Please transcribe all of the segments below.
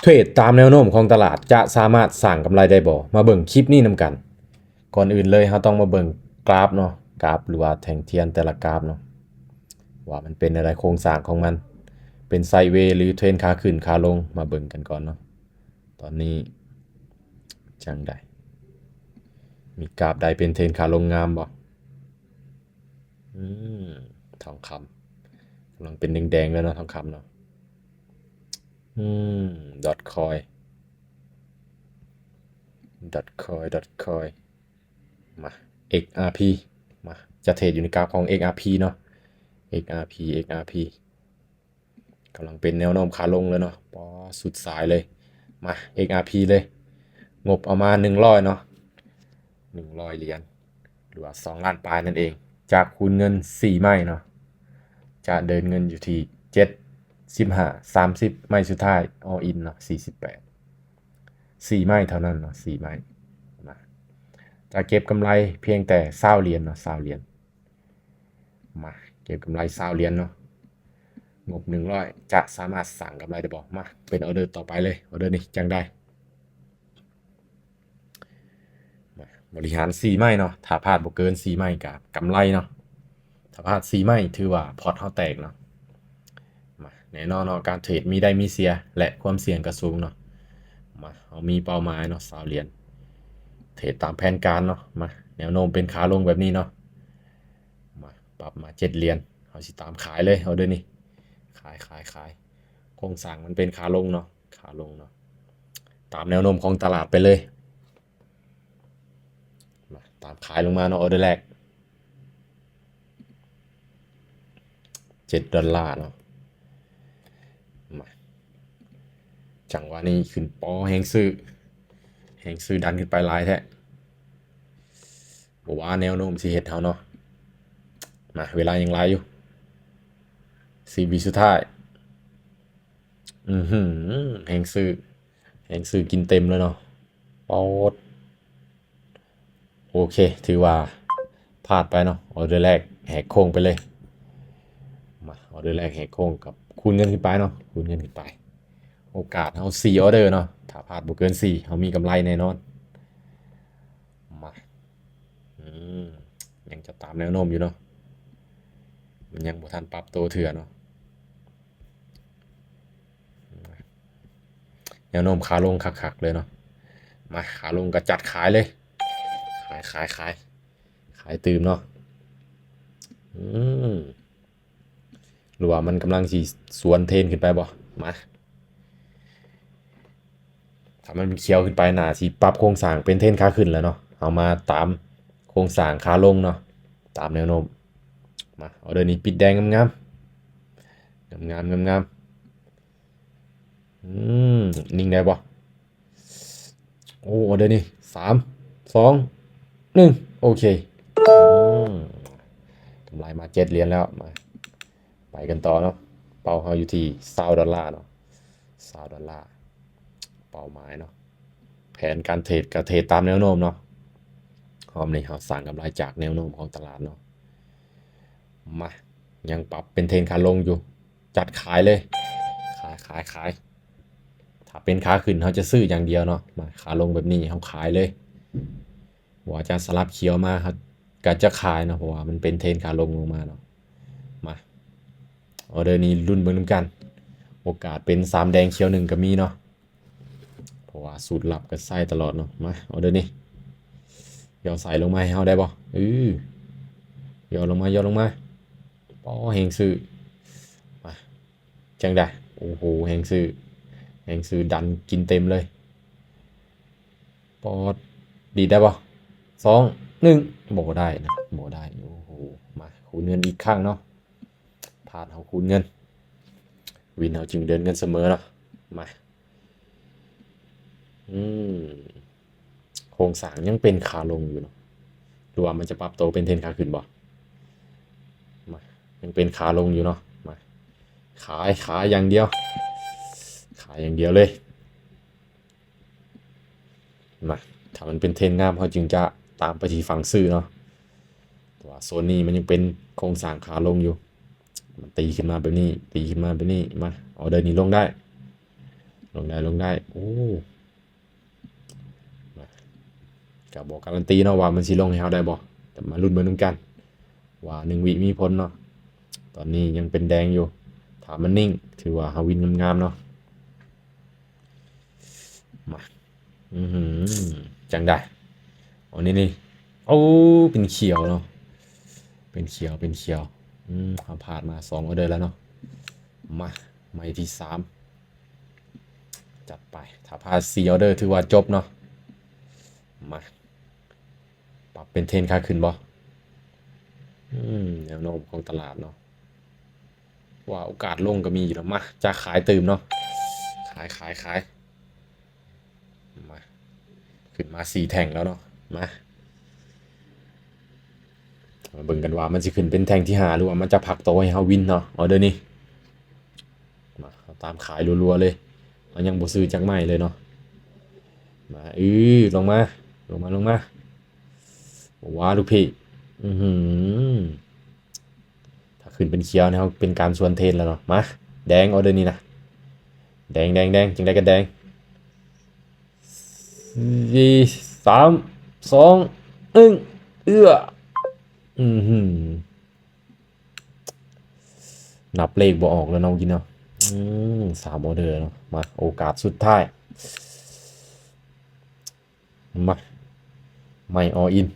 เทรดตามแนวโน้มของตลาดจะสามารถสร้างกำไรได้บ่มาเบิ่งคลิปนี้นำกันก่อนอื่นเลยเราต้องมาเบิ่งกราฟเนาะกราฟหรือว่าแท่งเทียนแต่ละกราฟเนาะว่ามันเป็นอะไรโครงสร้างของมันเป็นไซด์เวย์หรือเทรนขาขึ้นขาลงมาเบิ่งกันก่อนเนาะตอนนี้จังได้มีกราฟใดเป็นเทรนขาลงงามบ่อืมทองคำกำลังเป็นแดงๆแล้วเนาะทองคำเนาะอืมดอทคอยดอทคอยมา XRP มาจะเทรดอยู่ในกราฟของ XRP เนาะ XRP กำลังเป็นแนวโน้มขาลงเลยเนาะปอสุดสายเลยมา XRP เลยงบเอามา100เนาะ100เหรียญหรือว่า2ล้านปลายนั่นเองจากคูณเงิน4ไม้เนาะจะเดินเงินอยู่ที่7 15 30ไม้สุดท้าย all in เนาะ48 4ไม้เท่านั้นเนาะ4ไม้มาจะเก็บกำไรเพียงแต่20เหรียญเนาะ20เหรียญมาเก็บกำไร20เหรียญเนาะงบ100จะสามารถสั่งกำไรได้บ่มาเป็นออเดอร์ต่อไปเลยออเดอร์นี้จังได้มาบริหาร4ไม้เนาะถ้าพลาดบ่เกิน4ไม้ก็กำไรเนาะถ้าพลาด4ไม้ถือว่าพอร์ตเฮาแตกเนาะมาแน่นอนเนาะการเทรดมีได้มีเสียและความเสี่ยงก็สูงเนาะมาเฮามีเป้าหมายเนาะ20เหรียญเทรดตามแผนการเนาะมาแนวโน้มเป็นขาลงแบบนี้เนาะมาปรับมา7เหรียญเฮาสิตามขายเลยเอาเด้อนี่ขายโครงสร้างมันเป็นขาลงเนาะขาลงเนาะตามแนวโน้มของตลาดไปเลยมาตามขายลงมาเนาะออเดอร์แรก$7เนาะมาจังหวะนี้ขึ้นปอแฮงซื้อดันขึ้นไปหลายแท้บ่ว่าแนวโน้มสิเฮ็ดเฮาเนาะมาเวลายังหลายอยู่4วิสุดท้ายแฮงซื้อกินเต็มเลยเนาะปอดโอเคถือว่าพลาดไปเนาะออเดอร์แรกแหกโค้งไปเลยมาออเดอร์แรกแหกโค้งกับคูณเงินขึ้นไปเนาะคูณเงินขึ้นไปโอกาสเฮา4ออเดอร์เนาะถ้าพลาดบ่เกิน4เฮามีกำไรแน่นอนมายังจะตามแนวโน้มอยู่เนาะมันยังบ่ทันปรับตัวเทื่อเนาะแนวโน้มขาลงคักๆเลยเนาะมาขาลงก็จัดขายเลยขายตื่มเนาะหรือว่ามันกำลังสิสวนเทรนขึ้นไปบ่มาถ้ามันเขียวขึ้นไปน่าสิปรับโครงสร้างเป็นเทรนขาขึ้นแล้วเนาะเอามาตามโครงสร้างขาลงเนาะตามแนวโน้มมาเอาเดี๋ยวนี้ปิดแดงงามนิ่งได้บ่โอ้เดี๋ยวนี้3 2 1โอเคกำไรมา7เหรียญแล้วมาไปกันต่อเนาะเป้าเฮาอยู่ที่$20เนาะ$20เป้าหมายเนาะแผนการเทรดก็เทรดตามแนวโน้มเนาะรอบนี้เฮาสร้างกำไรจากแนวโน้มของตลาดเนาะมายังปรับเป็นเทรนขาลงอยู่จัดขายเลยขายถ้าเป็นขาขึ้นเฮาจะซื้ออย่างเดียวเนาะมาขาลงแบบนี้เฮาขายเลยว่าจะสลับเขียวมาครับก็จะขายเนาะเพราะว่ามันเป็นเทรนขาลงลงมาเนาะมาออเดอร์นี้รุ่นเบิ่งนำกันโอกาสเป็น3แดงเขียว1ก็มีเนาะเพราะว่าสูตรลับก็ใส่ตลอดเนาะมาออเดอร์นี้ย่อใส่ลงมาให้เฮาได้บ่ย่อลงมาปอแฮงซื้อมาจังได้โอ้โหแฮงซื้อดันกินเต็มเลยปอดดีได้บ่2 1บ่ได้นะบ่ได้โอ้โหมาคูณเงินอีกครั้งเนาะพลาดเฮาคูณเงินวินเฮาจึงเดินเงินเสมอเนาะมาโครงสร้างยังเป็นขาลงอยู่เนาะหรือว่ามันจะปรับตัวเป็นเทรนขาขึ้นบ่มายังเป็นขาลงอยู่เนาะมาขายอย่างเดียวเลยมาถ้ามันเป็นเทรนงามเขาจึงจะตามไปที่ฝั่งซื้อเนาะแต่ว่าโซนนี้มันยังเป็นโครงสร้างขาลงอยู่มันตีขึ้นมาแบบนี้มาออเดอร์นี้ลง ลงได้โอ้มาก็บ่การันตีเนาะว่ามันสิลงให้เฮาได้บ่แต่มาลุ้นเบิ่งนำกันว่า1วิมีผลเนาะตอนนี้ยังเป็นแดงอยู่ถ้ามันนิ่งถือว่าเฮาวินงามๆเนาะมาอื้อฮือจังได้อ๋อนี่โอ้เป็นเขียวเนาะเป็นเขียวเฮาผ่านมา2ออเดอร์แล้วเนาะมาไม้ที่3จัดไปถ้าพลาด4ออเดอร์ถือว่าจบเนาะมาปรับเป็นเทรนค่าขึ้นบ่แนวโน้มของตลาดเนาะว่าโอกาสลงก็มีอยู่แล้วมาจะขายตื่มเนาะขายมาขึ้นมา4แท่งแล้วเนาะมาเบิ่งกันว่ามันสิขึ้นเป็นแท่งที่5หรือว่ามันจะผลักตัวให้เฮาวินเนาะออเดอร์นี้มาเอาตามขายรัวๆเลยเรายังบ่ซื้อจักไม้เลยเนาะมาลงมาว้าลูกพี่อื้อหือถ้าขึ้นเป็นเขียวเนี่ยเฮาเป็นการสวนเทรนแล้วเนาะมาแดงออเดอร์นี้นะแดงจังได๋ก็แดงสี่สามสองหนึ่งเอื้ออื้อหือนับเลขบ่ออกแล้วเนาะกินเนาะ3ออเดอร์เนาะมาโอกาสสุดท้ายมาไม่ออิน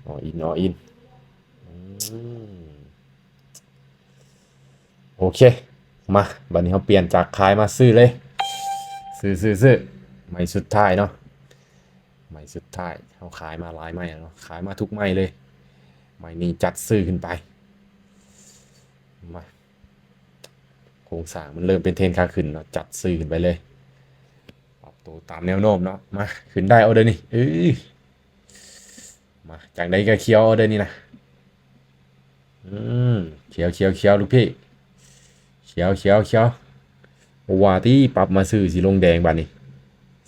ออินโอเคมาบัดนี้เราเปลี่ยนจากขายมาซื้อเลยซื้อไม่สุดท้ายเนาะไม่สุดท้ายเราขายมาหลายไม้เนาะขายมาทุกไม้เลยไม้นี้จัดซื้อขึ้นไปมาโครงสร้างมันเริ่มเป็นเทรนขาขึ้นเนาะจัดซื้อขึ้นไปเลยปรับตัวตามแนวโน้มเนาะมาขึ้นได้เอาเดี๋ยวนี้มาจากไหนก็เคี้ยวเอาเดี๋ยวนี้นะเขียวลูกพี่เขียวว่าที่ปรับมาซื้อสีลงแดงบัดนี้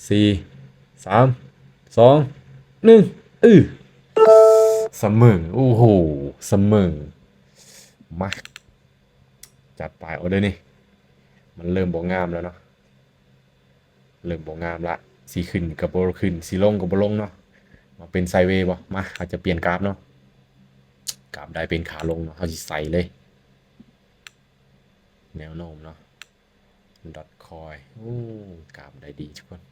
สี่สามสองหนึ่งเสมอโอ้โหเสมอมาจัดไปเอาเดี๋ยวนี้มันเริ่มบ่งามแล้วเนาะเริ่มบ่งามละสีขึ้นกับบ่ขึ้นสีลงกับบ่ลงเนาะมาเป็นไซด์เวย์บ่มาอาจจะเปลี่ยนกราฟเนาะกราฟได้เป็นขาลงเนาะเขาสิใส่เลยแนวโน้มเนาะดอทคอยกราฟได้ดีทุกคน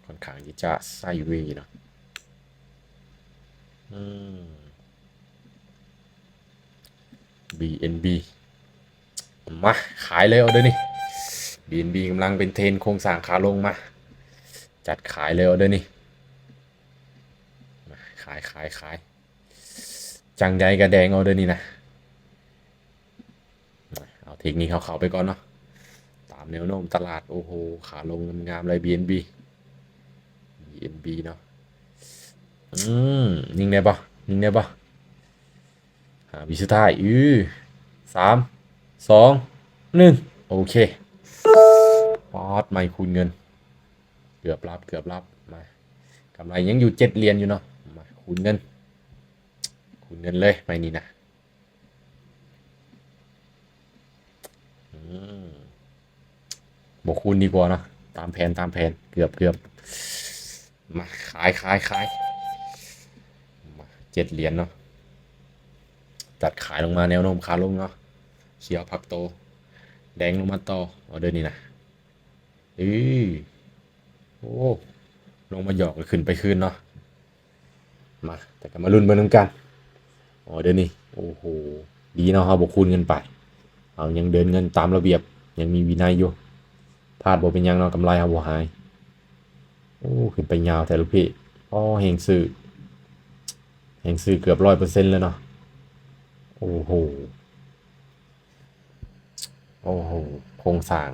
ค่อนข้างที่จะไซด์เวย์เนาะBNB มาขายเลยเอาเดี๋ยวนี้ BNB กำลังเป็นเทรนโครงสร้างขาลงมาจัดขายเลยเอาเดี๋ยวนี้ขายจังใดกระแดงเอาเดี๋ยวนี้นะเอาเทคนิคเขาไปก่อนเนาะตามแนวโน้มตลาดโอ้โหขาลงงามเลย BNB เนาะนิ่งได้ปะวิสุดท้าย3 2 1โอเคปอดไม่คูณเงินเกือบรับมากำไรยังอยู่7เหรียญอยู่เนาะมาคูณเงินเลยไม่นี่นะบอกคูณดีกว่าเนาะตามแผนเกือบมาขายมา7เหรียญเนาะจัดขายลงมาแนวโน้มขาลงเนาะเขียวพักโตแดงลงมาต่อออเดอร์นี่นะโอ้ลงมาหยอกขึ้นไปคืนเนาะมาแต่ก็มาลุ้นเบิ่งนำกันออเดอร์นี่โอ้โหดีเนาะเฮาบ่คูณเงินไปเอายังเดินเงินตามระเบียบยังมีวินัยอยู่พลาดบ่เป็นหยังเนาะกำไรเฮาบ่หายโอ้ขึ้นไปยาวแต่ลูกพี่แฮงซื้อเกือบ100%แล้วเนาะโอ้โหโครงสร้าง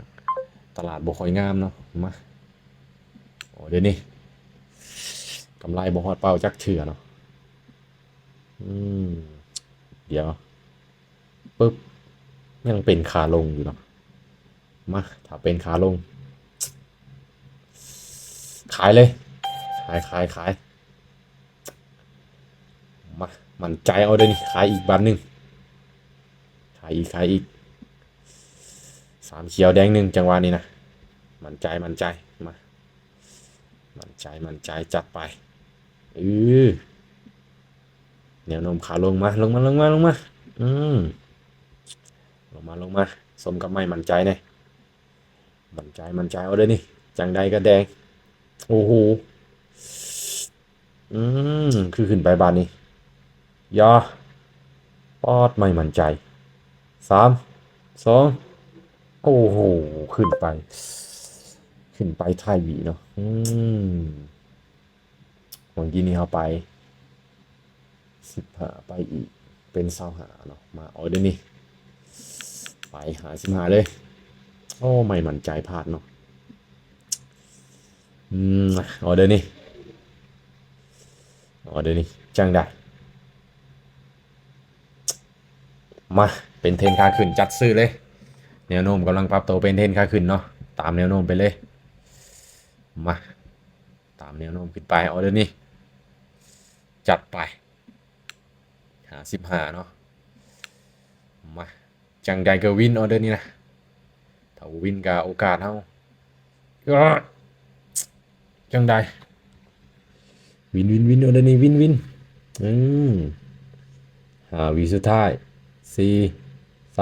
ตลาดบ่ค่อยงามเนาะมาเดี๋ยวนี้กำไรบ่ฮอดเป้าจักเทื่อเนาะเดี๋ยวปึ๊บยังเป็นขาลงอยู่เนาะมาถ้าเป็นขาลงขายเลยขายมามั่นใจเอาเดี๋ยวนี้ขายอีกบาทนึงขายอีก 3เขียวแดง1จังหวะนี้นะมั่นใจมั่นใจมามั่นใจมั่นใจจัดไปเออแนวโน้มขาลงมาลงมาลงมาลงมาอืมลงมาลงมาสมกับไม่มั่นใจเนี่ยมั่นใจมั่นใจเอาเด้อนี่จังใดก็แดงโอ้โหคือขึ้นไปบานนี้ยอปอดไม่มั่นใจ3 2โอ้โหขึ้นไปขึ้นไปท้ายหวีเนาะเมื่อกี้นี้เอาไป15ไปอีกเป็น25เนาะมาเอาเด้อนี่ไปหา15เลยโอ้ไม่มั่นใจพลาดเนาะเอาเด้อนี่เอาเด้อนี่จังได้มาเป็นเทรนขาขึ้นจัดซื้อเลยแนวโน้มกำลังปรับตัวเป็นเทรนขาขึ้นเนาะตามแนวโน้มไปเลยมาตามแนวโน้มขึ้นไปเอาเด้อนี่จัดไปหา15เนาะมาจังใดก็วินเอาเด้อนี่นะถ้าวินก็โอกาสเฮาจังใดวินวินวินเอาเด้อนี่วินวินอืม5 วิสุดท้าย4 3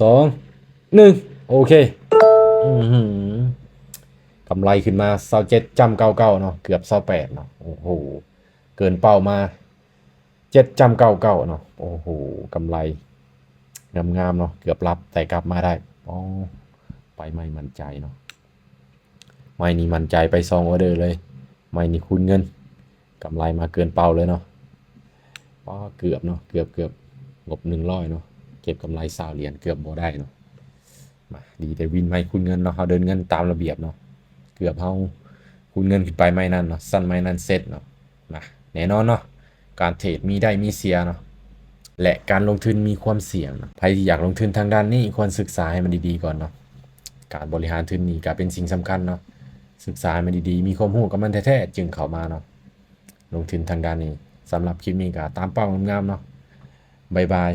2 1โอเคกำไรขึ้นมา27.99เนาะเกือบ28เนาะโอ้โหเกินเป้ามา7.99เนาะโอ้โหกำไรงามๆเนาะเกือบรับแต่กลับมาได้อ๋อไปไม่มั่นใจเนาะไม่นี่มั่นใจไป2ออเดอร์เลยไม่นี่คูณเงินกำไรมาเกินเป้าเลยเนาะอ๋อเกือบเนาะเกือบงบ100เนาะเก็บกำไร20เหรียญเกือบบ่ได้เนาะมาดีแต่วินไม่คูณเงินเนาะเฮาเดินเงินตามระเบียบเนาะเกือบเฮาคูณเงินขึ้นไปไม่นั่นเนาะสั้นไม่นั่นเซ็ตเนาะมาแน่นอนเนาะการเทรดมีได้มีเสียเนาะและการลงทุนมีความเสี่ยงเนาะใครที่อยากลงทุนทางด้านนี้ควรศึกษาให้มันดีๆก่อนเนาะการบริหารทุนนี่ก็เป็นสิ่งสำคัญเนาะศึกษาให้มันดีๆมีความรู้กับมันแท้ๆจึงเข้ามาเนาะลงทุนทางด้านนี้สำหรับคลิปนี้ก็ตามเป้างามๆเนาะบ๊ายบาย